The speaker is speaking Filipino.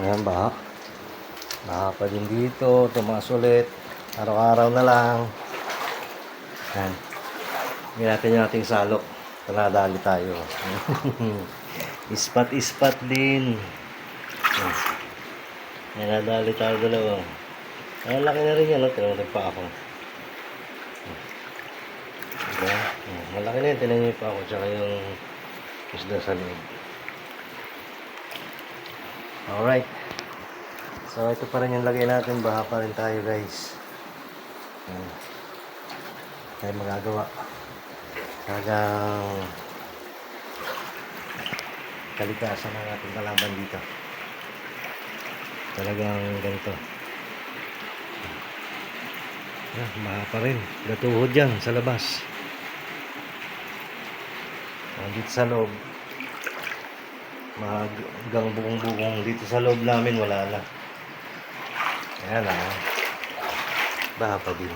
Ayan, baha. Baha pa din dito. Tumaas ulit. Araw-araw na lang. Ayan. Hindi natin yung ating salok. Tanadali tayo. Ispat-ispat din. Ayan, nadali tayo dalawa. Ang laki na rin yan, no? Tinanong pa ako. Diba? Malaki na yun. Tinanong pa ako. Tsaka yung isda sa loob. Alright. So, ito pa rin yung lagay natin. Baha pa rin tayo, guys. Tayo magagawa. Talagang kalikasan ng ating kalaban dito. Talagang ganito. Baha pa rin. Gatuhod yan sa labas. Dito sa loob. Hanggang bukong-bukong dito sa loob namin wala na. Ayan, baha pa din.